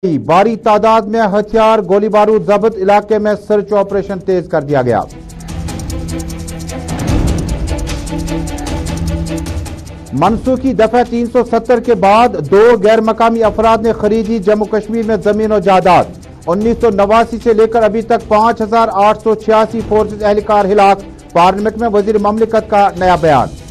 भारी तादाद में हथियार गोली बारूद जब्त, इलाके में सर्च ऑपरेशन तेज कर दिया गया। मनसूखी दफा 370 के बाद दो गैर मकामी अफराद ने खरीदी जम्मू कश्मीर में जमीन और जायदाद। 1989 से लेकर अभी तक 5886 फोर्सेज एहलकार हिलाक। पार्लियामेंट में वजीर ममलिकत का नया बयान।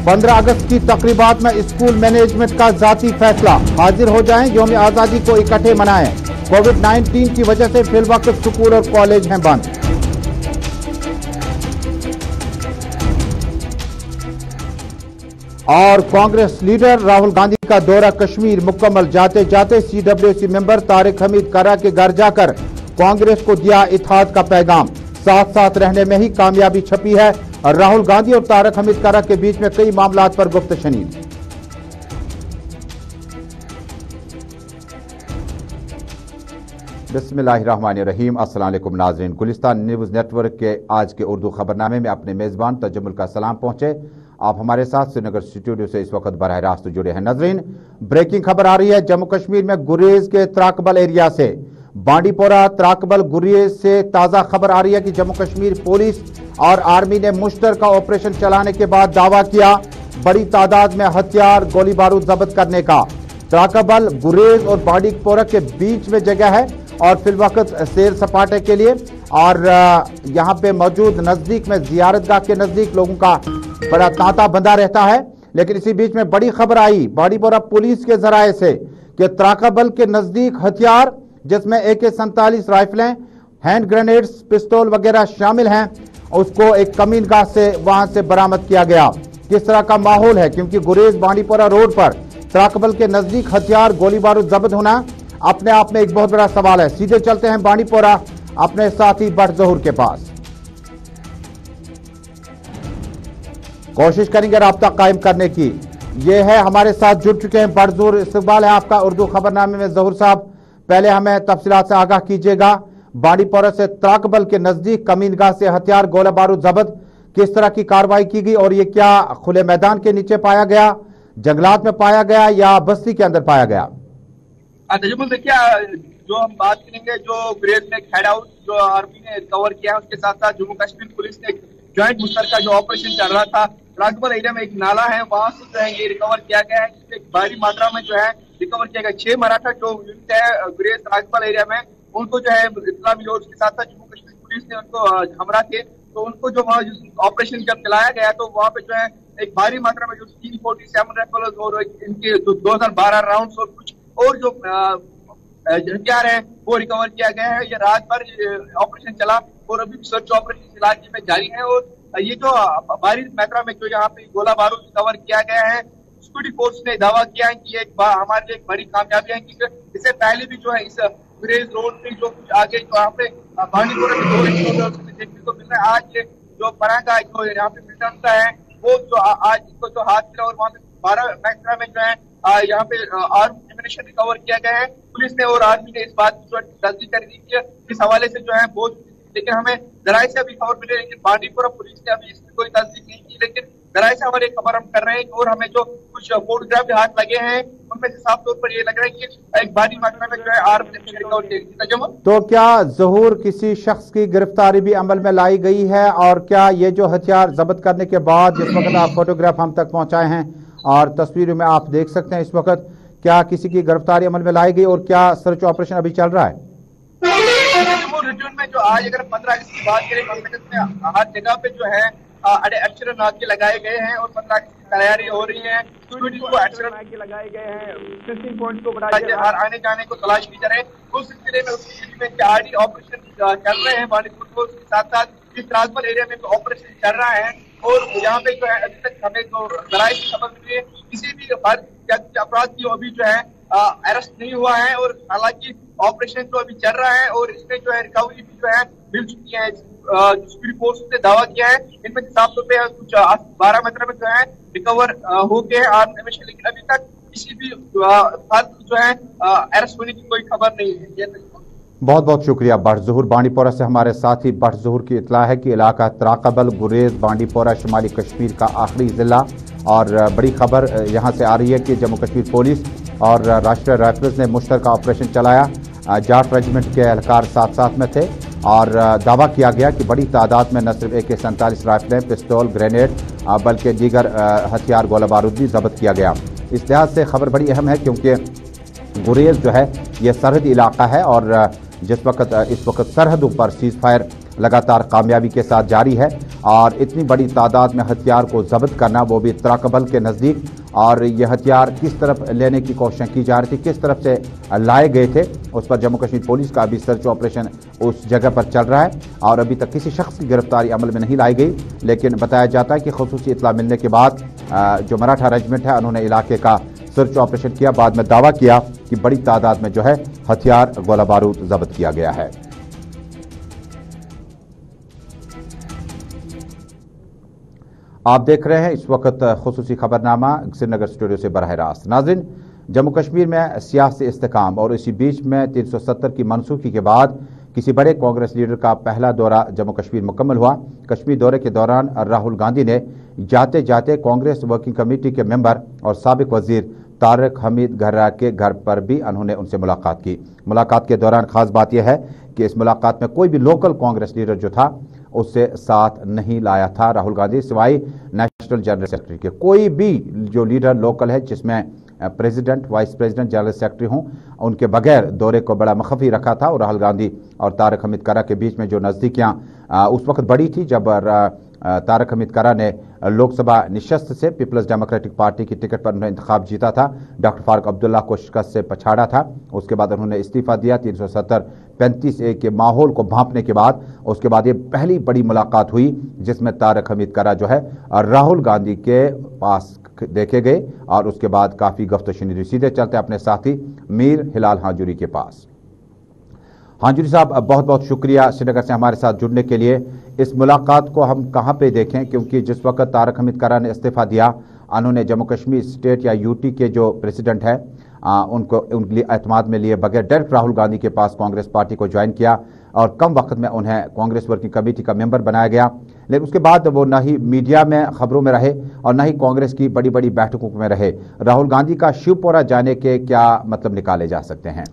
पंद्रह अगस्त की तकरीबात में स्कूल मैनेजमेंट का जाती फैसला, हाजिर हो जाएं, यौम आज़ादी को इकट्ठे मनाएं। कोविड-19 की वजह से फिलवक्त स्कूल और कॉलेज हैं बंद। और कांग्रेस लीडर राहुल गांधी का दौरा कश्मीर मुकम्मल, जाते जाते CWC मेंबर तारिक हमीद कर्रा के घर जाकर कांग्रेस को दिया इत्तेहाद का पैगाम। साथ साथ रहने में ही कामयाबी छपी है। राहुल गांधी और तारिक हमीद कर्रा के बीच में कई मामलात पर गुफ्तशनी। बिस्मिल्लाहिर्रहमानिर्रहीम। अस्सलाम वालेकुम नाज़रीन, गुलिस्तान न्यूज़ नेटवर्क के आज के उर्दू खबरनामे में अपने मेज़बान तजम्मुल का सलाम पहुंचे। आप हमारे साथ श्रीनगर स्टूडियो से इस वक्त बराह रास्त जुड़े हैं। नाज़रीन, ब्रेकिंग खबर आ रही है जम्मू कश्मीर में गुरेज के त्राकबल एरिया से। बांडीपोरा त्राकबल गुरेज से ताज़ा खबर आ रही है कि जम्मू कश्मीर पुलिस और आर्मी ने मुश्तरका ऑपरेशन चलाने के बाद दावा किया बड़ी तादाद में हथियार गोली बारूद जब्त करने का। त्राकबल गुरेज और बांडीपोरा के बीच में जगह है और फिलवक्त सैर सपाटे के लिए और यहाँ पे मौजूद नजदीक में जियारतगाह के नजदीक लोगों का बड़ा तांता बंधा रहता है। लेकिन इसी बीच में बड़ी खबर आई बांडीपोरा पुलिस के जराये से कि त्राकबल के नजदीक हथियार जिसमें AK-47 राइफलें, हैंड ग्रेनेड्स, पिस्तौल वगैरह शामिल हैं, उसको एक कमीनगाह से वहां से बरामद किया गया। किस तरह का माहौल है, क्योंकि गुरेज बांडीपोरा रोड पर त्राकबल के नजदीक हथियार गोली बारूद जब्त होना अपने आप में एक बहुत बड़ा सवाल है। सीधे चलते हैं बांडीपोरा अपने साथी बट ज़हूर के पास, कोशिश करेंगे राब्ता कायम करने की। ये है हमारे साथ जुड़ चुके हैं बट ज़हूर। इस्तकबाल है आपका उर्दू खबरनामे में। ज़हूर साहब, पहले हमें तफसीलात से आगाह कीजिएगा। बांडीपोरा से त्राकबल के नजदीक कमीनगाह से हथियार गोला बारूद जब्त, किस तरह की कार्रवाई की गई और ये क्या खुले मैदान के नीचे पाया गया, जंगलात में पाया गया या बस्ती के अंदर पाया गया? तजुर्बा देखिए, जो हम बात करेंगे जो गुरेज में हेड हाउस जो आर्मी ने कवर किया, उसके साथ साथ जम्मू कश्मीर पुलिस ने ज्वाइंट मुश्तरका जो ऑपरेशन चल रहा था, त्राकबल एरिया में एक नाला है, वहां से जो है ये रिकवर किया गया है। जिससे भारी मात्रा में जो है रिकवर किया गया। 6 मराठा जो यूनिट है गुरेज त्राकबल एरिया में, उनको जो है इत्तला मिली और उसके साथ साथ जम्मू कश्मीर पुलिस ने उनको हमरा थे, तो उनको जो ऑपरेशन जब चलाया गया तो वहाँ पे जो है एक भारी मात्रा में जो 347 राइफल और इनके 2012 राउंड और कुछ और जो हथियार है वो रिकवर किया गया है। ये रात भर ऑपरेशन चला और अभी भी सर्च ऑपरेशन इलाके में जारी है। और ये जो भारी मात्रा में जो यहाँ पे गोला बारूद रिकवर किया गया है, सिक्योरिटी फोर्स ने दावा किया है कि हमारे लिए एक बड़ी कामयाबी है कि इससे पहले भी जो है इस गुरेज रोड पे जो कुछ आगे जो यहाँ पे बांडीपोरा के 2 देखने को मिल रहा है। आज जो परागा जो यहाँ पे मिलता है वो जो आज इसको जो हाथ मिला और वहाँ पे 12 मात्रा में जो है यहाँ पे आर्म एम्यूनिशन रिकवर किया गया है। पुलिस ने और आर्मी ने इस बात की जो तस्दीक कर दी है, इस हवाले से जो है बहुत, लेकिन हमें जराये से अभी खबर मिली, लेकिन बांडीपोरा पुलिस ने अभी इसकी कोई तस्दीक नहीं की। लेकिन जराये से हमारे खबर हम कर रहे हैं और हमें जो कुछ फोटोग्राफ हाथ लगे हैं उनमें से साफ तौर पर ये लग रहा है कि एक भारी मात्रा में जो है आर्म एम्यूनिशन रिकवर किया। तो क्या ज़हूर किसी शख्स की गिरफ्तारी भी अमल में लाई गई है और क्या ये जो हथियार जब्त करने के बाद जिस वक्त आप फोटोग्राफ हम तक पहुंचाए हैं और तस्वीरों में आप देख सकते हैं इस वक्त, क्या किसी की गिरफ्तारी अमल में लाई गई और क्या सर्च ऑपरेशन अभी चल रहा है? में जो आज अगर 15 अगस्त की बात करें, ममलिकत में हर जगह पे जो है एक्शन नाके लगाए गए हैं और 15 अगस्त की तैयारी हो रही है। एक्शन नाके लगाए गए हैं, टेस्टिंग पॉइंट को बढ़ाया, हर आने जाने को तलाश की जा रही है। उस सिलसिले में उसमें आरडी ऑपरेशन चल रहे हैं बांडीपोरा को, उसके साथ साथ इस त्राकबल एरिया में ऑपरेशन चल रहा है। और यहाँ पे जो है अभी तक हमें जो जराये की खबर मिली है किसी भी अपराध की अभी जो है अरेस्ट नहीं हुआ है। और हालांकि ऑपरेशन तो अभी चल रहा है और इसमें जो है रिकवरी भी जो है मिल चुकी है। सिक्योरिटी फोर्स ने दावा किया है इनमें साफ तौर पे कुछ 12 मात्रा में जो है रिकवर हो गए आर्म एम्यूनिशन, लेकिन अभी तक किसी भी जो है अरेस्ट होने की कोई खबर नहीं है। बहुत बहुत शुक्रिया बट ज़हूर। बांडीपोरा से हमारे साथी बट ज़हूर की इतला है कि इलाका त्राकबल गुरेज बांडीपोरा शुमाली कश्मीर का आखिरी जिला اور بڑی خبر یہاں سے آ رہی ہے کہ جموں کشمیر پولیس اور راشٹریہ رائفلز نے مشترکہ آپریشن چلایا۔ جاٹ ریجمنٹ کے اہلکار ساتھ ساتھ میں تھے اور دعویٰ کیا گیا کہ بڑی تعداد میں نہ صرف AK-47 رائفلیں، پستول، گرینیڈ بلکہ دیگر ہتھیار گولہ بارود بھی ضبط کیا گیا۔ اس لحاظ سے خبر بڑی اہم ہے کیونکہ گریز جو ہے یہ سرحدی علاقہ ہے اور اس وقت سرحدوں پر سیز فائر لگاتار کامیابی کے ساتھ جاری ہے اور اتنی بڑی تعداد میں ہتھیار کو ضبط کرنا وہ بھی تراکبل کے نزدیک، اور یہ ہتھیار کس طرف لینے کی کوششیں کی جا رہی تھی، کس طرف سے لائے گئے تھے، اس پر جموں کشمیر پولیس کا ابھی سرچ آپریشن اس جگہ پر چل رہا ہے اور ابھی تک کسی شخص کی گرفتاری عمل میں نہیں لائی گئی، لیکن بتایا جاتا ہے کہ خصوصی اطلاع ملنے کے بعد جو مراٹھا ریجمنٹ ہے انہوں نے علاقے کا سرچ آپریشن کیا، بعد میں دعویٰ کیا کہ بڑی تعداد میں جو ہے ہتھیار گولہ بارود ضبط کیا گیا ہے۔ آپ دیکھ رہے ہیں اس وقت خصوصی خبرنامہ سری نگر اسٹوڈیو سے براہ راست۔ ناظرین، جموں کشمیر میں سیاسی استحکام اور اسی بیچ میں 370 کی منسوخی کے بعد کسی بڑے کانگریس لیڈر کا پہلا دورہ جموں کشمیر مکمل ہوا۔ کشمیر دورے کے دوران راہل گاندھی نے جاتے جاتے کانگریس ورکنگ کمیٹی کے ممبر اور سابق وزیر طارق حمید گھرا کے گھر پر بھی انہوں نے ان سے ملاقات کی۔ ملاقات کے دوران خاص بات یہ ہے کہ اس ملاقات میں کوئی بھی لوکل کانگریس لیڈر جو تھا اس سے ساتھ نہیں لایا تھا راہل گاندھی، سوائے نیشنل جنرل سیکرٹری کے۔ کوئی بھی جو لیڈر لوکل ہے جس میں president, vice president, general secretary ہوں، ان کے بغیر دورے کو بڑا مخفی رکھا تھا اور راہل گاندھی اور طارق حمید گھرا کے بیچ میں جو نزدیکیاں اس وقت بڑی تھی جب طارق حمید گھرا نے لوک سبھا نشست سے پیپلز ڈیموکریٹک پارٹی کی ٹکٹ پر انہوں نے انتخاب جیتا تھا، ڈاکٹر فاروق عبداللہ کو شکست سے پچھاڑا تھا، اس کے بعد انہوں نے استعفیٰ دیا 370-35 کے ماحول کو بھانپنے کے بعد۔ اس کے بعد یہ پہلی بڑی ملاقات ہوئی جس میں طارق حمید گھرا جو ہے راہل گاندھی کے پاس دیکھے گئے اور اس کے بعد کافی گفت و شنید سیدھے چلتے اپنے ساتھی میر ہلال ہانجوری کے پاس۔ ہانجوری صاحب، بہت بہت شکریہ سری نگر سے ہمارے ساتھ جڑنے کے لیے۔ اس ملاقات کو ہم کہاں پہ دیکھیں، کیونکہ جس وقت طارق حمید گھرا نے استعفیٰ دیا انہوں نے جموں کشمیر اسٹیٹ یا UT کے جو پریزیڈنٹ ہے ان کو ان کے لیے اعتماد میں لیے بغیر ڈائریکٹ راہل گاندھی کے پاس کانگریس پارٹی کو جوائن کیا اور کم وقت میں انہیں کانگریس ورکنگ کمیٹی کا ممبر بنایا گیا، لیکن اس کے بعد وہ نہ ہی میڈیا میں خبروں میں رہے اور نہ ہی کانگریس کی بڑی بڑی بیٹھکوں میں رہے۔ راہل گاندھی کا شیو پورہ جانے کے کیا مطلب نکالے جا سکتے ہیں؟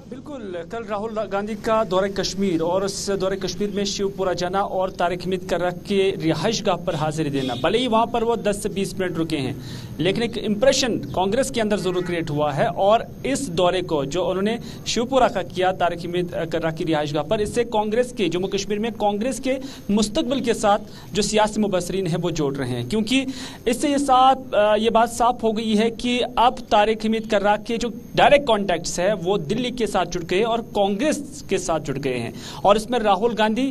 بالکل، کل راہل گاندھی کا دورہ کشمیر اور اس دورہ کشمیر میں شیو پورہ جانا اور طارق حمید گھرا کے رہائش گاہ پر حاضری دینا، بھلے ہی وہاں پر وہ 10 سے 20 منٹ رکے ہیں، لیکن ایک امپریشن کانگریس کے اندر ضرور کریٹ ہوا ہے اور اس دورے کو جو انہوں نے شیو پورہ کا کیا طارق حمید گھرا کی رہائش گاہ پر، اس سے کانگریس کے جموں کشمیر میں کانگریس کے مستقبل کے ساتھ جو سیاسی مبصرین ہیں وہ جوڑ رہے ہیں، کیونکہ اس سے یہ بات صاف ہو گئی ہے کہ اب طارق حمید گھرا کے جو ڈائریکٹ کانٹیکٹس ہے وہ دلی کے ساتھ جڑ گئے اور کانگریس کے ساتھ جڑ گئے ہیں، اور اس میں راہل گاندھی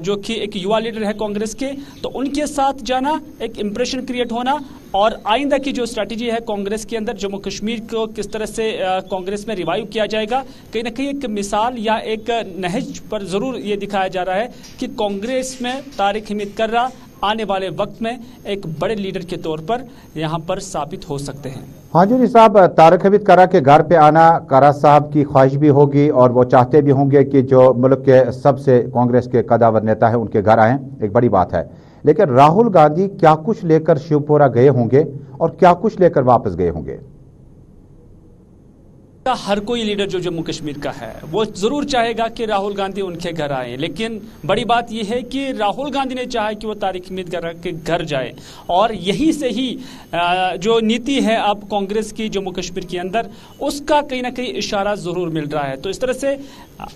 جو کہ ایک یووا لیڈر ہے کانگریس کے، تو ان کے ساتھ جانا ایک امپریشن کریٹ ہونا اور آئندہ کی جو اسٹریٹجی ہے کانگریس کے اندر جموں کشمیر کو کس طرح سے کانگریس میں ریوائیو کیا جائے گا، کہیں نہ کہیں ایک مثال یا ایک نہج پر ضرور یہ دکھایا جا رہا ہے کہ کانگریس میں طارق حمید گھرا آنے والے وقت میں ایک بڑے لیڈر کے طور پر یہاں پر ثابت ہو سکتے ہیں۔ ہانجوری صاحب، طارق حمید گھرا کے گھر پہ آنا گھرا صاحب کی خواہش بھی ہوگی اور وہ چاہتے بھی ہوں گے کہ جو ملک کے سب سے کانگریس کے قداور نیتا ہیں ان کے گھر آئیں، ایک بڑی بات ہے، لیکن راہل گاندھی کیا کچھ لے کر شیو پورہ گئے ہوں گے اور کیا کچھ لے کر واپس گئے ہوں گے؟ ہر کوئی لیڈر جو جموں کشمیر کا ہے وہ ضرور چاہے گا کہ راہل گاندھی ان کے گھر آئیں، لیکن بڑی بات یہ ہے کہ راہل گاندھی نے چاہا کہ وہ طارق حمید گھرا کے گھر جائے اور یہی سے ہی جو نیتی ہے اب کانگریس کی جموں کشمیر کے اندر اس کا کہیں نہ کہیں اشارہ ضرور مل رہا ہے، تو اس طرح سے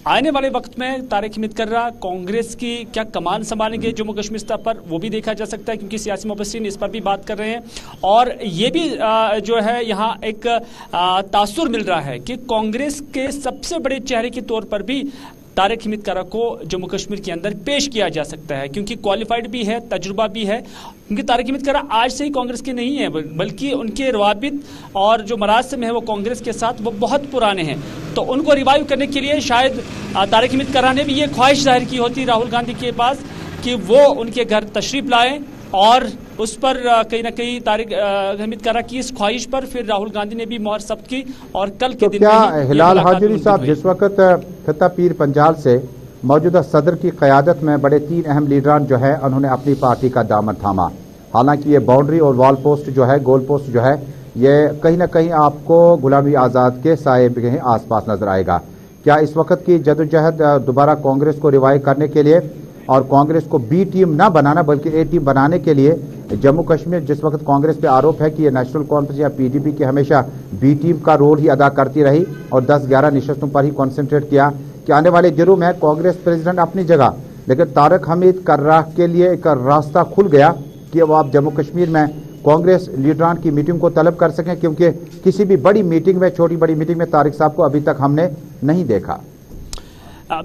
آنے والے وقت میں طارق حمید گھرا کانگریس کی کیا کمان سنبھالیں گے جموں کشمیر سطح پر وہ بھی دیکھا جا سکتا ہے، کیونکہ سیاسی مبصرین اس پر بھی بات کر رہے ہیں اور یہ بھی جو ہے یہاں ایک تاثر مل رہا ہے کہ کانگریس کے سب سے بڑے چہرے کے طور پر بھی طارق حمید گھرا کو جموں کشمیر کے اندر پیش کیا جا سکتا ہے، کیونکہ کوالیفائڈ بھی ہے، تجربہ بھی ہے، کیونکہ طارق حمید گھرا آج سے ہی کانگریس کے نہیں ہیں بلکہ ان کے روابط اور جو مراسم ہیں وہ کانگریس کے ساتھ وہ بہت پرانے ہیں، تو ان کو ریوائیو کرنے کے لیے شاید طارق حمید گھرا نے بھی یہ خواہش ظاہر کی ہوتی راہل گاندھی کے پاس کہ وہ ان کے گھر تشریف لائیں اور اس پر کہیں نہ کہیں طارق حمید گھرا کی اس خواہش پر پھر راہل گاندھی نے بھی مہر ثبت کی اور کل کے دن میں ہلال ہانجوری صاحب جس وقت خطہ پیر پنجال سے موجودہ صدر کی قیادت میں بڑے 3 اہم لیڈران جو ہے انہوں نے اپنی پارٹی کا دامن تھاما، हालांकि ये बाउंड्री और वॉल पोस्ट जो है, गोल पोस्ट जो है, ये कहीं ना कहीं आपको गुलाम आज़ाद के साए के आसपास नजर आएगा। क्या इस वक्त की जदोजहद दोबारा कांग्रेस को रिवाइव करने के लिए और कांग्रेस को बी टीम ना बनाना बल्कि ए टीम बनाने के लिए जम्मू कश्मीर, जिस वक्त कांग्रेस पे आरोप है कि ये नेशनल कॉन्फ्रेंस या पीडीपी की हमेशा बी टीम का रोल ही अदा करती रही और 10-11 नशस्तों पर ही कॉन्सेंट्रेट किया, कि आने वाले दिनों में कांग्रेस प्रेसिडेंट अपनी जगह, लेकिन तारक हमीद कर्राह के लिए एक रास्ता खुल गया कि वो आप जम्मू कश्मीर में कांग्रेस लीडरान की मीटिंग को तलब कर सकें, क्योंकि किसी भी बड़ी मीटिंग में, छोटी बड़ी मीटिंग में तारिक साहब को अभी तक हमने नहीं देखा।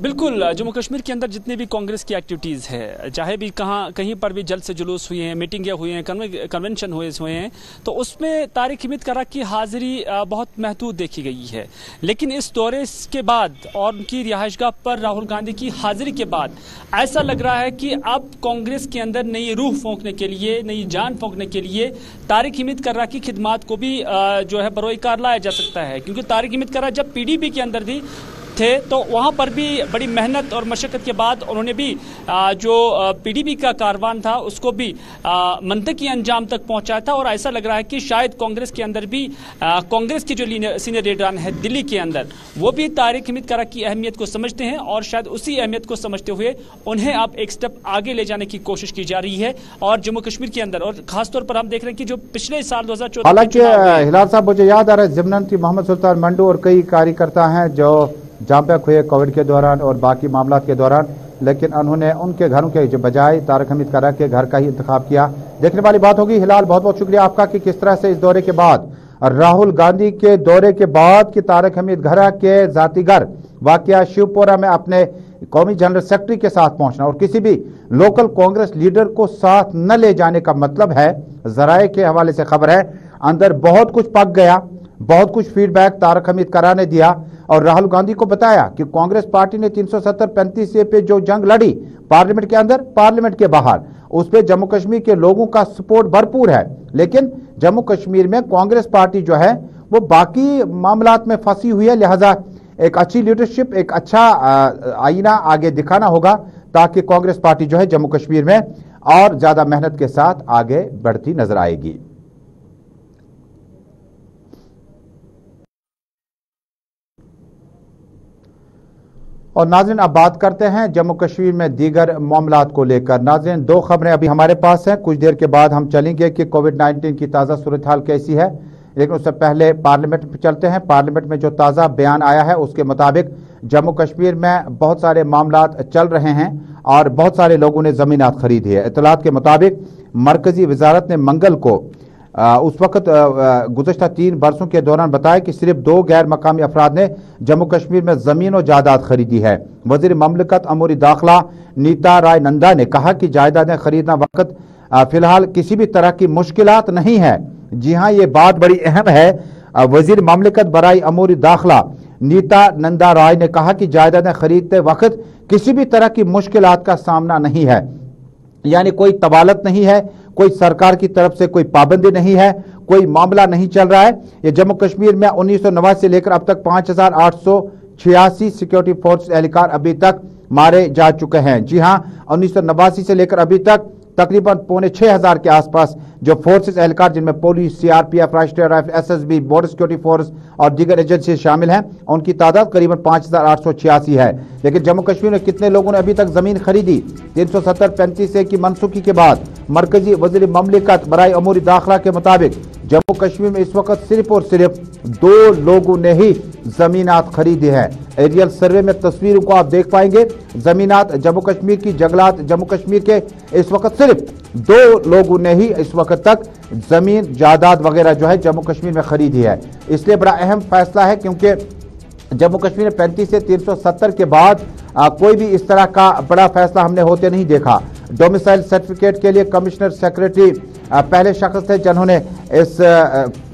बिल्कुल, जम्मू कश्मीर के अंदर जितने भी कांग्रेस की एक्टिविटीज़ है, चाहे भी कहीं पर भी जल्द से जुलूस हुए हैं, मीटिंगें हुई हैं, कन्वेंशन हुए हैं, तो उसमें तारिक हमीद कर्राह की हाजिरी बहुत महदूद देखी गई है। लेकिन इस दौरे के बाद और उनकी रिहाइशगाह पर राहुल गांधी की हाजिरी के बाद ऐसा लग रहा है कि अब कांग्रेस के अंदर नई रूह फूंकने के लिए, नई जान फूंकने के लिए तारिक हमीद कर्राह की खिदमात को भी जो है बरोए कार लाया जा सकता है। क्योंकि तारिक हमीद कर्राह जब पीडीपी के अंदर थे तो वहां पर भी बड़ी मेहनत और मशक्कत के बाद उन्होंने भी जो पीडीपी का कारवान था उसको भी मंतकी अंजाम तक पहुंचाया था। और ऐसा लग रहा है कि शायद कांग्रेस के अंदर भी कांग्रेस के जो सीनियर लीडरान है दिल्ली के अंदर, वो भी तारिक हमीद कर्राह की अहमियत को समझते हैं और शायद उसी अहमियत को समझते हुए उन्हें अब एक स्टेप आगे ले जाने की कोशिश की जा रही है। और जम्मू कश्मीर के अंदर और खासतौर पर हम देख रहे हैं कि जो पिछले साल 2014, हालांकि हिलाल साहब मुझे याद आ रहा है जिमनन थी, मोहम्मद सुल्तान मंडू और कई कार्यकर्ता हैं जो जाम हुए कोविड के दौरान और बाकी मामला के दौरान, लेकिन उन्होंने उनके घरों के बजाय तारक हमीद कर्राह के घर का ही इंतखाब किया। देखने वाली बात होगी। हिलाल, बहुत बहुत शुक्रिया आपका कि किस तरह से इस दौरे के बाद, राहुल गांधी के दौरे के बाद कि तारक हमीद कर्राह के जाती घर वाकया शिवपुरा में अपने कौमी जनरल सेक्रेटरी के साथ पहुंचना और किसी भी लोकल कांग्रेस लीडर को साथ न ले जाने का मतलब है, जराए के हवाले से खबर है, अंदर बहुत कुछ पक गया, बहुत कुछ फीडबैक तारक हमीद कर्राह ने दिया और राहुल गांधी को बताया कि कांग्रेस पार्टी ने 370-35 पे जो जंग लड़ी, पार्लियामेंट के अंदर, पार्लियामेंट के बाहर, उस पे जम्मू कश्मीर के लोगों का सपोर्ट भरपूर है। लेकिन जम्मू कश्मीर में कांग्रेस पार्टी जो है वो बाकी मामलात में फंसी हुई है, लिहाजा एक अच्छी लीडरशिप, एक अच्छा आईना आगे दिखाना होगा ताकि कांग्रेस पार्टी जो है जम्मू कश्मीर में और ज्यादा मेहनत के साथ आगे बढ़ती नजर आएगी। और नाज़रीन, अब बात करते हैं जम्मू कश्मीर में दीगर मामलात को लेकर। नाज़रीन, दो खबरें अभी हमारे पास हैं, कुछ देर के बाद हम चलेंगे कि कोविड-19 की ताज़ा सूरत हाल कैसी है, लेकिन उससे पहले पार्लियामेंट में चलते हैं। पार्लियामेंट में जो ताज़ा बयान आया है उसके मुताबिक जम्मू कश्मीर में बहुत सारे मामलात चल रहे हैं और बहुत सारे लोगों ने ज़मीनात खरीदी है। इत्तलात के मुताबिक मरकजी वजारत ने मंगल को उस वक्त गुज़श्ता 3 बरसों के दौरान बताया कि सिर्फ 2 गैर मकामी अफराद ने जम्मू कश्मीर में ज़मीन और जायदाद खरीदी है। वज़ीर ममलकत अमूरी दाखिला नीता राय नंदा ने कहा कि जायदादें खरीदना वक्त फिलहाल किसी भी तरह की मुश्किलात नहीं है। जी हाँ, ये बात बड़ी अहम है। वज़ीर ममलकत बराई अमूरी दाखिला नीता नंदा राय ने कहा कि जायदादें खरीदते वक्त किसी भी तरह की मुश्किलात का सामना नहीं है, यानी कोई तबालत नहीं है, कोई सरकार की तरफ से कोई पाबंदी नहीं है, कोई मामला नहीं चल रहा है। ये जम्मू कश्मीर में 1989 से लेकर अब तक 5886 सिक्योरिटी फोर्स एहलकार अभी तक मारे जा चुके हैं। जी हाँ, 1989 से लेकर अभी तक तकरीबन 5,600 के आसपास जो फोर्सेस एहलकार, जिनमें पुलिस, सीआरपीएफ, राष्ट्रीय rifle, SSB, border security force और दीगर एजेंसी शामिल हैं, उनकी तादाद करीबन 5886 है। लेकिन जम्मू कश्मीर में कितने लोगों ने अभी तक जमीन खरीदी? 370-35 की मनसूखी के बाद मरकजी वज़ीर ममलिकत बराई अमूरी दाखिला के मुताबिक जम्मू कश्मीर में इस वक्त सिर्फ और सिर्फ 2 लोगों ने ही जमीनात खरीदी है। एरियल सर्वे में तस्वीरों को आप देख पाएंगे। जमीनात जम्मू कश्मीर की जंगलात जम्मू कश्मीर के इस वक्त सिर्फ 2 लोगों ने ही इस वक्त तक जमीन जायदाद वगैरह जो है जम्मू कश्मीर में खरीदी है। इसलिए बड़ा अहम फैसला है, क्योंकि जम्मू कश्मीर में 35 से 370 के बाद कोई भी इस तरह का बड़ा फैसला हमने होते नहीं देखा। डोमिसाइल सर्टिफिकेट के लिए कमिश्नर सेक्रेटरी पहले शख्स थे जिन्होंने इस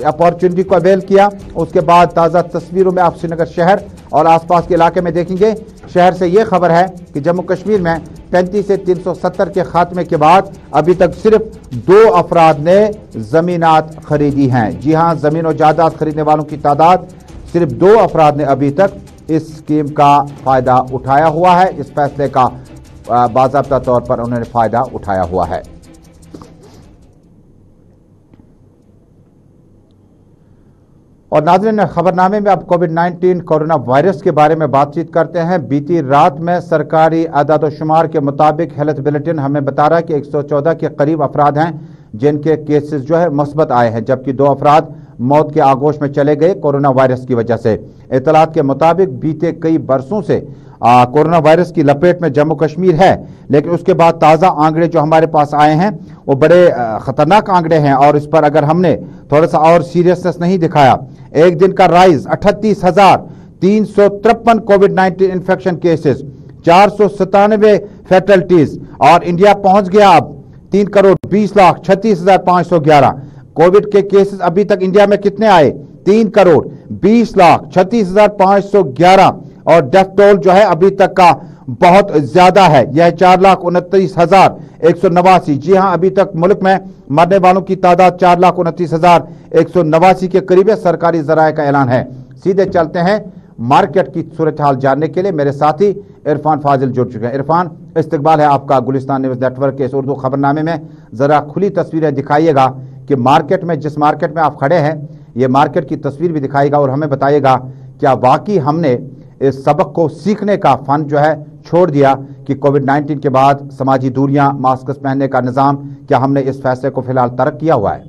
अपॉर्चुनिटी को अवेल किया। उसके बाद ताज़ा तस्वीरों में आप श्रीनगर शहर और आसपास के इलाके में देखेंगे। शहर से ये खबर है कि जम्मू कश्मीर में 35 से 370 के खात्मे के बाद अभी तक सिर्फ 2 अफराद ने जमीनात खरीदी हैं। जी हाँ, जमीन और जायदाद खरीदने वालों की तादाद सिर्फ 2 अफराद ने अभी तक इस स्कीम का फायदा उठाया हुआ है। इस फैसले का बाज़ाब्ता तौर पर उन्होंने फायदा उठाया हुआ है। اور ناظرین خبرنامے میں اب کووڈ-19 کورونا وائرس کے بارے میں بات چیت کرتے ہیں۔ بیتی رات میں سرکاری اعداد و شمار کے مطابق ہیلتھ بلیٹن ہمیں بتا رہا ہے کہ 114 کے قریب افراد ہیں جن کے کیسز جو ہے مثبت آئے ہیں، جبکہ 2 افراد موت کے آغوش میں چلے گئے کورونا وائرس کی وجہ سے۔ اطلاعات کے مطابق بیتے کئی برسوں سے کورونا وائرس کی لپیٹ میں جموں کشمیر ہے، لیکن اس کے بعد تازہ آنکڑے جو ہمارے پاس آئے ہیں وہ بڑے خطرناک آنکڑے ہیں، اور اس پر اگر ہم نے تھوڑا سا اور سیریسنس نہیں دکھایا، ایک دن کا رائز 38,353 کووڈ-19 انفیکشن کیسز، 497 فیٹلٹیز، اور انڈیا پہنچ گیا اب 3,20,36,511۔ کووڈ کے کیسز ابھی تک انڈیا میں کتنے آئے؟ 3,20,36,511، اور ڈیتھ ٹول جو ہے ابھی تک کا بہت زیادہ ہے، یہ ہے 4,29,189۔ جی ہاں، ابھی تک ملک میں مرنے والوں کی تعداد 4,29,189 کے قریب ہے، سرکاری ذرائع کا اعلان ہے۔ سیدھے چلتے ہیں مارکیٹ کی صورتحال جاننے کے لیے، میرے ساتھی عرفان فاضل جڑ چکے ہیں۔ عرفان، استقبال ہے آپ کا گلستان نیوز نیٹ ورک کے اس اردو خبرنامے میں۔ ذرا کھلی تصویریں دکھائیے گا کہ مارکیٹ میں، جس مارکیٹ میں آپ کھڑے ہیں، یہ مارکیٹ کی تصویر بھی دکھائیے گا، اور ہمیں بتائیے گا کیا واقعی ہم نے اس سبق کو سیکھنے کا فن جو ہے چھوڑ دیا کہ کووڈ-19 کے بعد سماجی دوریاں، ماسکس پہننے کا نظام، کیا ہم نے اس فیصلے کو فی الحال ترک کیا ہوا ہے؟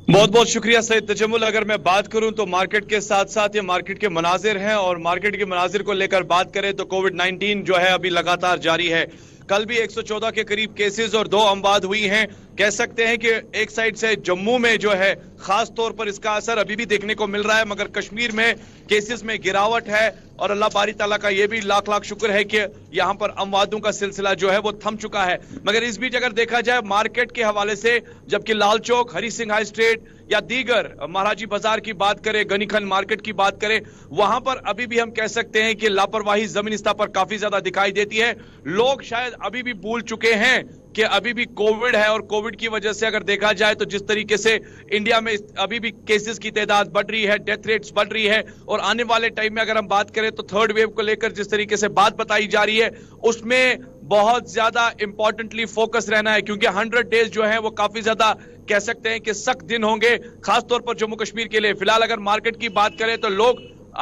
بہت بہت شکریہ سید تجمل۔ اگر میں بات کروں تو مارکیٹ کے ساتھ ساتھ یہ مارکیٹ کے مناظر ہیں، اور مارکیٹ کے مناظر کو لے کر بات کریں تو کووڈ-19 جو ہے ابھی لگاتار جاری ہے۔ کل بھی 114 کے قریب کیسز اور 2 اموات ہوئی ہیں۔ کہہ سکتے ہیں کہ ایک سائیڈ سے جموں میں جو ہے خاص طور پر اس کا اثر ابھی بھی دیکھنے کو مل رہا ہے، مگر کشمیر میں کیسز میں گراوٹ ہے، اور اللہ باری تعالیٰ کا یہ بھی لاکھ لاکھ شکر ہے کہ یہاں پر امواتوں کا سلسلہ جو ہے وہ تھم چکا ہے۔ مگر اس بیچ اگر دیکھا جائے مارکیٹ کے حوالے سے، جبکہ لال چوک، ہری سنگھ ہائی اسٹریٹ یا دیگر مہاراجی بازار کی بات کریں، گنی کھن مارکیٹ کی بات کریں، وہاں پر ابھی بھی ہم کہہ سکتے ہیں کہ لاپرواہی زمینی سطح پر کافی زیادہ دکھائی دیتی ہے۔ لوگ شاید ابھی بھی بھول چکے ہیں کہ ابھی بھی کووڈ ہے، اور کووڈ کی وجہ سے اگر دیکھا جائے تو جس طریقے سے انڈیا میں ابھی بھی کیسز کی تعداد بڑھ رہی ہے، ڈیتھ ریٹس بڑھ رہی ہے، اور آنے والے ٹائم میں اگر ہم بات کریں تو 3rd ویو کو لے کر جس طریقے سے بات بتائی جا رہی ہے، اس میں بہت زیادہ امپورٹنٹلی فوکس رہنا ہے، کیونکہ 100 ڈیز جو ہیں وہ کافی زیادہ کہہ سکتے ہیں کہ سخت دن ہوں گے، خاص طور پر جموں کشمیر کے لیے۔ فی الحال اگر مارکیٹ کی بات کریں تو لوگ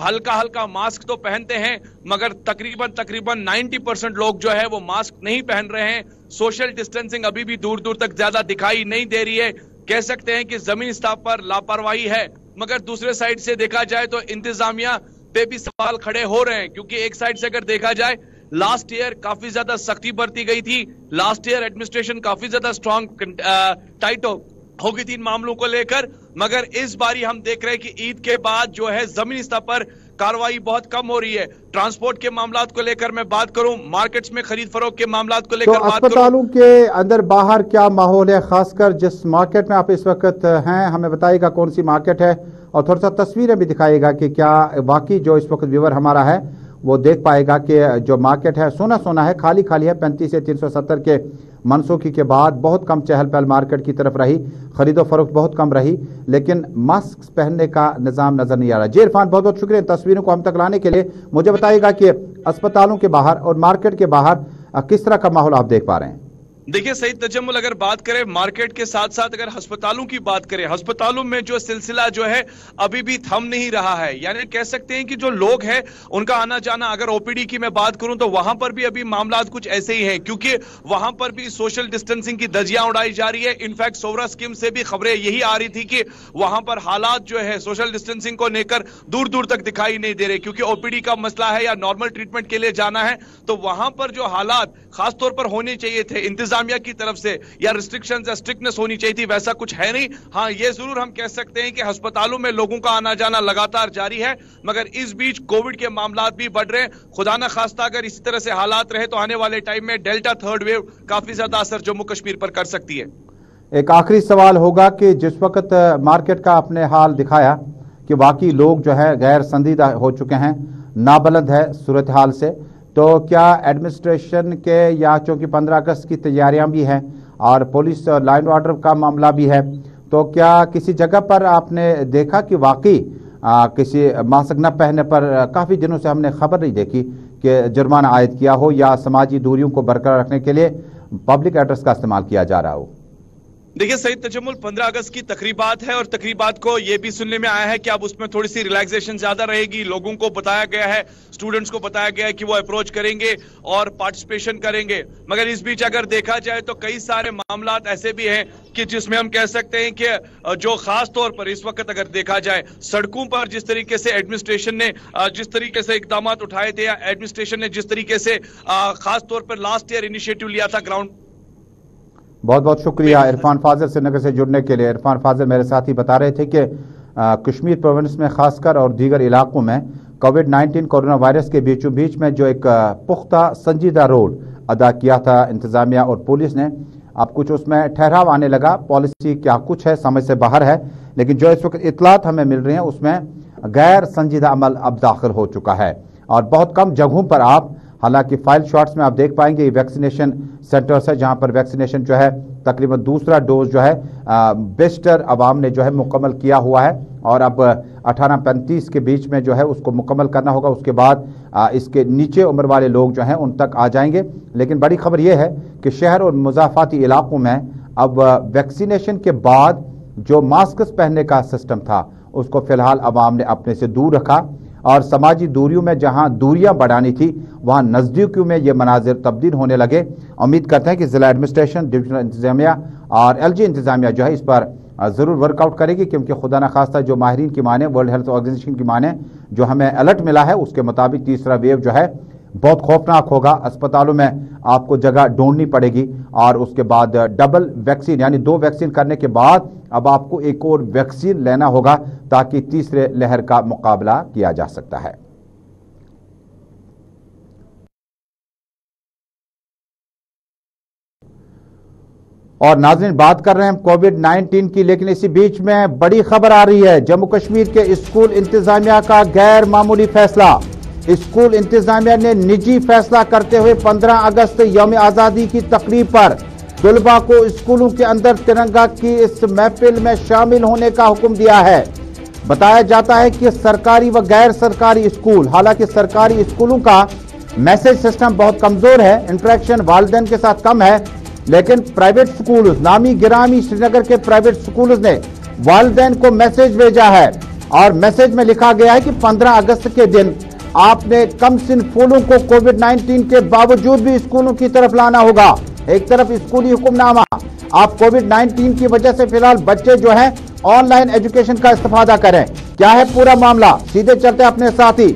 ہلکا ہلکا ماسک تو پہنتے ہیں، مگر تقریباً 90% لوگ جو ہے وہ ماسک نہیں پہن رہے ہیں۔ سوشل ڈسٹینسنگ ابھی بھی دور دور تک زیادہ دکھائی نہیں دے رہی ہے۔ کہہ سکتے ہیں کہ زمینی سطح پر لاپرواہی ہے، مگر دوسرے سائڈ سے دیکھا جائے تو انتظامیہ پہ بھی سوال کھڑے ہو رہے ہیں، کیونکہ ایک سائڈ سے اگر دیکھا جائے لاسٹ ایئر کافی زیادہ سختی برتی گئی تھی، لاسٹ ایئر ایڈمنسٹریشن کافی زیادہ اسٹرانگ ٹائٹ ہو گئی تھی ان معاملوں کو لے کر، مگر اس باری ہم دیکھ رہے ہیں کہ عید کے بعد جو ہے زمینی سطح پر کاروائی بہت کم ہو رہی ہے۔ ٹرانسپورٹ کے معاملات کو لے کر میں بات کروں، مارکیٹس میں خرید فروخت کے معاملات کو لے کر بات کروں، اسپتالوں کے اندر باہر کیا ماحول ہے؟ خاص کر جس مارکیٹ میں آپ اس وقت ہیں، ہمیں بتائیے گا کون سی مارکیٹ ہے، اور تھوڑا سا تصویریں بھی دکھائیے گا کہ کیا واقعی جو اس وقت ویور ہمارا ہے وہ دیکھ پائے گا کہ جو مارکیٹ ہے سونا سونا ہے، خالی خالی ہے۔ 35 سے 370 کے منسوخی کے بعد بہت کم چہل پہل مارکیٹ کی طرف رہی، خرید و فروخت بہت کم رہی، لیکن ماسک پہننے کا نظام نظر نہیں آ رہا۔ جی عرفان، بہت بہت شکریہ تصویروں کو ہم تک لانے کے لیے۔ مجھے بتائیے گا کہ اسپتالوں کے باہر اور مارکیٹ کے باہر کس طرح کا ماحول آپ دیکھ پا رہے ہیں؟ دیکھیے سعید تجمل، اگر بات کریں مارکیٹ کے ساتھ ساتھ اگر ہسپتالوں کی بات کریں، ہسپتالوں میں جو سلسلہ جو ہے ابھی بھی تھم نہیں رہا ہے، یعنی کہہ سکتے ہیں کہ جو لوگ ہیں ان کا آنا جانا، اگر او پی ڈی کی میں بات کروں تو وہاں پر بھی ابھی معاملات کچھ ایسے ہی ہیں، کیونکہ وہاں پر بھی سوشل ڈسٹینسنگ کی دھجیاں اڑائی جا رہی ہے۔ انفیکٹ سورا اسکیم سے بھی خبریں یہی آ رہی تھی کہ وہاں پر حالات جو ہے سوشل ڈسٹینسنگ کو لے کر دور دور تک دکھائی نہیں دے رہے، کیونکہ او پی ڈی کا مسئلہ ہے یا نارمل ٹریٹمنٹ کے لیے جانا ہے تو وہاں پر جو حالات خاص طور پر ہونے چاہیے تھے انتظامیہ کی طرف سے یا ریسٹرکشنز یا اسٹرکٹنس ہونی چاہیے تھی، ویسا کچھ ہے نہیں۔ ہاں یہ ضرور ہم کہہ سکتے ہیں کہ ہسپتالوں میں لوگوں کا آنا جانا لگاتار جاری ہے، مگر اس بیچ کووڈ کے معاملات بھی بڑھ رہے ہیں۔ خدا نہ خواستہ اگر اسی طرح سے حالات رہے تو آنے والے ٹائم میں ڈیلٹا 3rd ویو کافی زیادہ اثر جموں کشمیر پر کر سکتی ہے۔ ایک آخری سوال ہوگا کہ جس وقت مارکیٹ کا اپنے حال دکھایا کہ واقعی لوگ جو ہے غیر سنجیدہ ہو چکے ہیں، نابلد ہے صورتحال سے، تو کیا ایڈمنسٹریشن کے یا چونکہ 15 اگست کی تیاریاں بھی ہیں اور پولیس اور لا اینڈ آرڈر کا معاملہ بھی ہے، تو کیا کسی جگہ پر آپ نے دیکھا کہ واقعی کسی ماسک نہ پہننے پر کافی دنوں سے ہم نے خبر نہیں دیکھی کہ جرمانہ عائد کیا ہو یا سماجی دوریوں کو برقرار رکھنے کے لیے پبلک ایڈریس کا استعمال کیا جا رہا ہو؟ देखिए सईद तजम्मुल, 15 अगस्त की तकरीबात है और तकरीबात को ये भी सुनने में आया है कि अब उसमें थोड़ी सी रिलैक्सेशन ज्यादा रहेगी। लोगों को बताया गया है, स्टूडेंट्स को बताया गया है कि वो अप्रोच करेंगे और पार्टिसिपेशन करेंगे। मगर इस बीच अगर देखा जाए तो कई सारे मामलात ऐसे भी हैं कि जिसमें हम कह सकते हैं कि जो खास तौर पर इस वक्त अगर देखा जाए सड़कों पर जिस तरीके से एडमिनिस्ट्रेशन ने जिस तरीके से इकदाम उठाए थे, या एडमिनिस्ट्रेशन ने जिस तरीके से खास तौर पर लास्ट ईयर इनिशिएटिव लिया था ग्राउंड। बहुत बहुत शुक्रिया इरफान फाजिल श्रीनगर से जुड़ने के लिए। इरफान फाजिल मेरे साथी बता रहे थे कि कश्मीर प्रोविंस में खासकर और दीगर इलाकों में कोविड-19 कोरोना वायरस के बीचों बीच में जो एक पुख्ता संजीदा रोल अदा किया था इंतजामिया और पुलिस ने, अब कुछ उसमें ठहराव आने लगा। पॉलिसी क्या कुछ है समझ से बाहर है, लेकिन जो इस वक्त इतलात हमें मिल रही हैं उसमें गैर संजीदा अमल अब दाखिल हो चुका है और बहुत कम जगहों पर आप, हालांकि फाइल शॉट्स में आप देख पाएंगे वैक्सीनेशन सेंटर्स है जहां पर वैक्सीनेशन जो है तकरीबन दूसरा डोज जो है बेस्टर अवाम ने जो है मुकम्मल किया हुआ है और अब 18-35 के बीच में जो है उसको मुकम्मल करना होगा। उसके बाद इसके नीचे उम्र वाले लोग जो हैं उन तक आ जाएंगे। लेकिन बड़ी खबर यह है कि शहर और मुजाफाती इलाकों में अब वैक्सीनेशन के बाद जो मास्क पहनने का सिस्टम था उसको फिलहाल अवाम ने अपने से दूर रखा और समाजी दूरियों में जहां दूरियां बढ़ानी थी वहां नजदीकियों में ये मनाजिर तब्दील होने लगे। उम्मीद करते हैं कि जिला एडमिनिस्ट्रेशन, डिविजनल इंतजामिया और एलजी इंतजामिया जो है इस पर ज़रूर वर्कआउट करेगी, क्योंकि खुदा न खास्ता जो माहिरीन की माने, वर्ल्ड हेल्थ ऑर्गेनाइजेशन की माने, जो हमें अलर्ट मिला है उसके मुताबिक तीसरा वेव जो है बहुत खौफनाक होगा। अस्पतालों में आपको जगह ढूंढनी पड़ेगी और उसके बाद डबल वैक्सीन यानी 2 वैक्सीन करने के बाद अब आपको एक और वैक्सीन लेना होगा ताकि तीसरे लहर का मुकाबला किया जा सकता है। और नाज़रीन, बात कर रहे हैं कोविड-19 की, लेकिन इसी बीच में बड़ी खबर आ रही है। जम्मू कश्मीर के स्कूल इंतजामिया का गैर मामूली फैसला। स्कूल इंतजामिया ने निजी फैसला करते हुए 15 अगस्त यौम आज़ादी की तकरीब पर तलबा को स्कूलों के अंदर तिरंगा की इस महफिल में शामिल होने का हुक्म दिया है। बताया जाता है कि सरकारी व गैर सरकारी स्कूल, हालांकि सरकारी स्कूलों का मैसेज सिस्टम बहुत कमजोर है, इंटरेक्शन वालिदैन के साथ कम है, लेकिन प्राइवेट स्कूल, नामी गिरामी श्रीनगर के प्राइवेट स्कूल ने वालिदैन को मैसेज भेजा है और मैसेज में लिखा गया है कि 15 अगस्त के दिन आपने कम सिनफूलों को कोविड-19 के बावजूद भी स्कूलों की तरफ लाना होगा। एक तरफ स्कूली हुक्मनामा, आप कोविड-19 की वजह से फिलहाल बच्चे जो हैं ऑनलाइन एजुकेशन का इस्तेफादा करें। क्या है पूरा मामला, सीधे चलते अपने साथी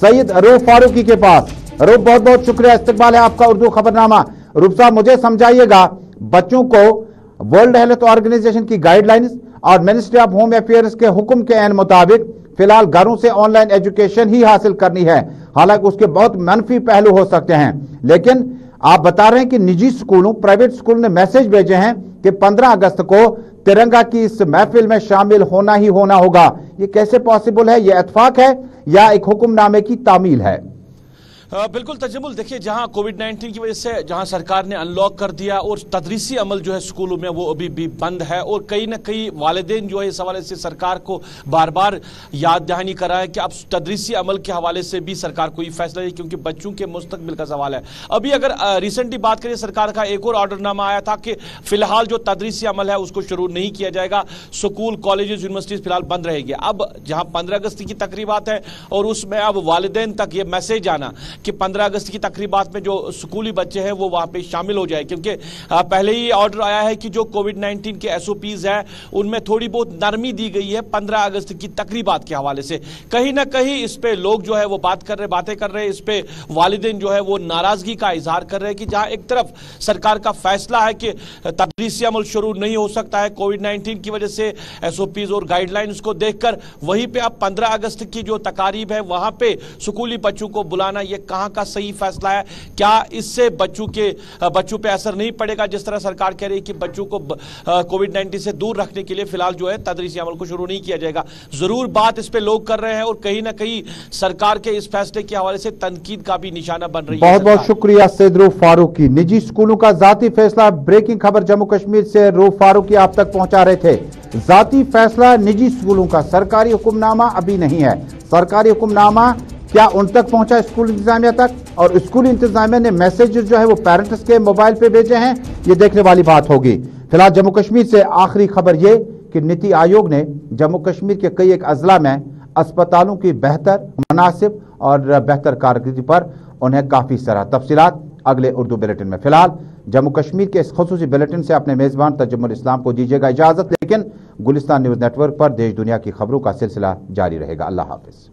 सईद रूफ फारूकी के पास। रूफ, बहुत बहुत शुक्रिया, इस्तकबाल है आपका उर्दू खबरनामा। रूफ साहब, मुझे समझाइएगा, बच्चों को वर्ल्ड हेल्थ ऑर्गेनाइजेशन की गाइडलाइंस और मिनिस्ट्री ऑफ होम अफेयर्स के हुक्म के ऐन मुताबिक फिलहाल घरों से ऑनलाइन एजुकेशन ही हासिल करनी है। हालांकि उसके बहुत मनफी पहलू हो सकते हैं, लेकिन आप बता रहे हैं कि निजी स्कूलों, प्राइवेट स्कूल ने मैसेज भेजे हैं कि 15 अगस्त को तिरंगा की इस महफिल में शामिल होना ही होना होगा। ये कैसे पॉसिबल है? ये इत्तेफाक है या एक हुक्मनामे की तामील है? बिल्कुल तजम्मुल, देखिए जहां कोविड-19 की वजह से जहां सरकार ने अनलॉक कर दिया और तदरीसी अमल जो है स्कूलों में वो अभी भी बंद है और कहीं ना कहीं वालिदैन जो है इस हवाले से सरकार को बार बार याद दहानी करा है कि अब तदरीसी अमल के हवाले से भी सरकार को ये फैसला है, क्योंकि बच्चों के मुस्तकबिल का सवाल है। अभी अगर रिसेंटली बात करें, सरकार का एक और ऑर्डरनामा आया था कि फिलहाल जो तदरीसी अमल है उसको शुरू नहीं किया जाएगा, स्कूल, कॉलेजेस, यूनिवर्सिटीज फिलहाल बंद रहेगी। अब जहां 15 अगस्त की तकरीबात है और उसमें अब वालिदैन तक ये मैसेज आना कि 15 अगस्त की तकरीबात में जो स्कूली बच्चे हैं वो वहां पे शामिल हो जाए, क्योंकि पहले ही ऑर्डर आया है कि जो कोविड-19 के एसओपीज है उनमें थोड़ी बहुत नरमी दी गई है 15 अगस्त की तकरीबात के हवाले से। कहीं ना कहीं इस पे लोग जो है वो बातें कर रहे हैं, इस पे वालिदैन जो है वो नाराजगी का इजहार कर रहे हैं कि जहां एक तरफ सरकार का फैसला है कि तदरीसी अमल शुरू नहीं हो सकता है कोविड-19 की वजह से, एसओपीज और गाइडलाइंस को देखकर, वहीं पे अब 15 अगस्त की जो तकारीब है वहां पे स्कूली बच्चों को बुलाना, ये कहां का सही फैसला है? क्या इससे बच्चों पे असर नहीं पड़ेगा? जिस तरह सरकार कह रही है कि बच्चों को कोविड-19 से दूर रखने के लिए फिलहाल जो है तदरीसी अमल को शुरू नहीं किया जाएगा। जरूर बात इस पे लोग कर रहे हैं और कहीं ना कहीं सरकार के इस फैसले के हवाले से तनकीद का भी निशाना बन रही है। बहुत बहुत शुक्रिया सईद रूफ फारूकी। निजी स्कूलों का जाती फैसला, ब्रेकिंग खबर जम्मू कश्मीर से रूफ फारूकी आप तक पहुंचा रहे थे। जाती फैसला निजी स्कूलों का, सरकारी हुक्मनामा अभी नहीं है। सरकारी हुक्मनामा क्या उन तक पहुंचा स्कूल इंतजामिया तक, और स्कूल इंतजामिया ने मैसेज जो है वो पेरेंट्स के मोबाइल पे भेजे हैं, ये देखने वाली बात होगी। फिलहाल जम्मू कश्मीर से आखिरी खबर ये कि नीति आयोग ने जम्मू कश्मीर के कई एक अजला में अस्पतालों की बेहतर, मुनासिब और बेहतर कारकर्दगी पर उन्हें काफ़ी सराहा। तफसीलात अगले उर्दू बुलेटिन में। फिलहाल जम्मू कश्मीर के इस खुसूसी बुलेटिन से अपने मेज़बान तजम्मुल इस्लाम को दीजिएगा इजाज़त, लेकिन गुलिस्तान न्यूज़ नेटवर्क पर देश दुनिया की खबरों का सिलसिला जारी रहेगा। अल्लाह हाफिज़।